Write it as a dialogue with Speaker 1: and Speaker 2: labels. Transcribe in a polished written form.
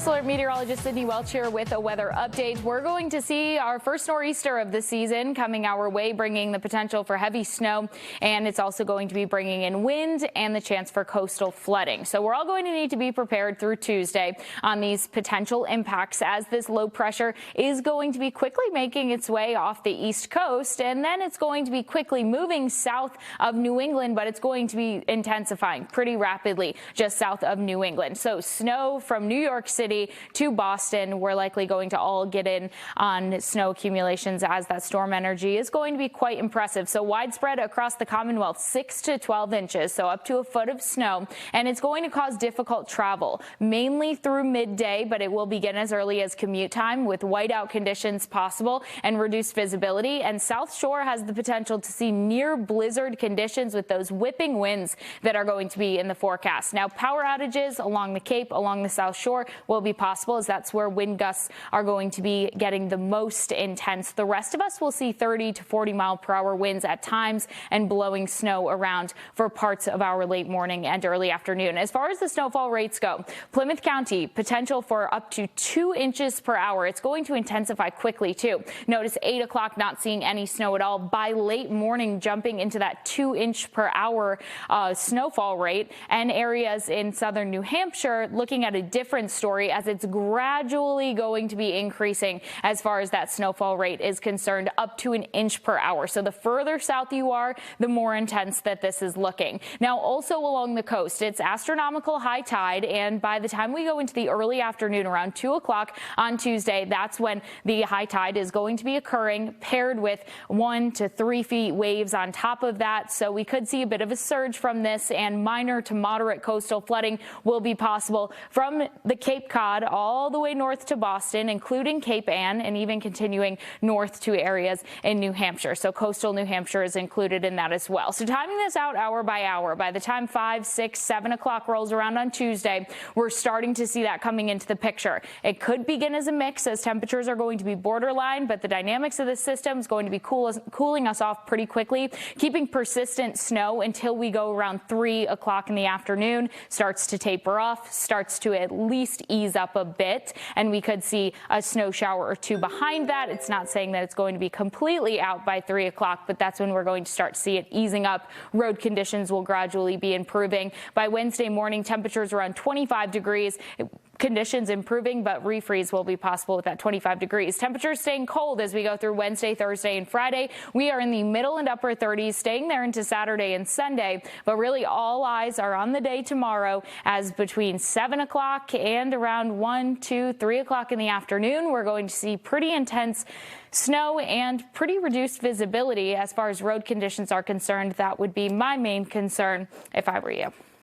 Speaker 1: First Alert meteorologist Sydney Welch here with a weather update. We're going to see our first nor'easter of the season coming our way, bringing the potential for heavy snow, and it's also going to be bringing in wind and the chance for coastal flooding. So we're all going to need to be prepared through Tuesday on these potential impacts as this low pressure is going to be quickly making its way off the east coast, and then it's going to be quickly moving south of New England, but it's going to be intensifying pretty rapidly just south of New England. So snow from New York City to Boston, we're likely going to all get in on snow accumulations as that storm energy is going to be quite impressive. So widespread across the Commonwealth, 6 to 12 inches, so up to a foot of snow, and it's going to cause difficult travel, mainly through midday, but it will begin as early as commute time with whiteout conditions possible and reduced visibility. And South Shore has the potential to see near blizzard conditions with those whipping winds that are going to be in the forecast. Now, power outages along the Cape, along the South Shore will be possible, as that's where wind gusts are going to be getting the most intense. The rest of us will see 30 to 40 mile per hour winds at times and blowing snow around for parts of our late morning and early afternoon. As far as the snowfall rates go, Plymouth County, potential for up to 2 inches per hour. It's going to intensify quickly, too. Notice 8 o'clock not seeing any snow at all. By late morning, jumping into that 2 inch per hour snowfall rate, and areas in southern New Hampshire looking at a different story as it's gradually going to be increasing as far as that snowfall rate is concerned, up to 1 inch per hour. So the further south you are, the more intense that this is looking. Now, also along the coast, it's astronomical high tide, and by the time we go into the early afternoon around 2 o'clock on Tuesday, that's when the high tide is going to be occurring, paired with 1 to 3 feet waves on top of that. So we could see a bit of a surge from this, and minor to moderate coastal flooding will be possible from the Cape Cod all the way north to Boston, including Cape Ann, and even continuing north to areas in New Hampshire. So coastal New Hampshire is included in that as well. So timing this out hour by hour, by the time 5, 6, 7 o'clock rolls around on Tuesday, we're starting to see that coming into the picture. It could begin as a mix as temperatures are going to be borderline, but the dynamics of the system is going to be cooling us off pretty quickly, keeping persistent snow until we go around 3 o'clock in the afternoon, starts to taper off, starts to at least ease up a bit, and we could see a snow shower or two behind that. It's not saying that it's going to be completely out by 3 o'clock, but that's when we're going to start to see it easing up. Road conditions will gradually be improving. By Wednesday morning, temperatures around 25 degrees. Conditions improving, but refreeze will be possible with that 25 degrees. Temperatures staying cold as we go through Wednesday, Thursday, and Friday. We are in the middle and upper 30s, staying there into Saturday and Sunday, but really all eyes are on the day tomorrow, as between 7 o'clock and around 1, 2, 3 o'clock in the afternoon, we're going to see pretty intense snow and pretty reduced visibility. As far as road conditions are concerned, that would be my main concern if I were you.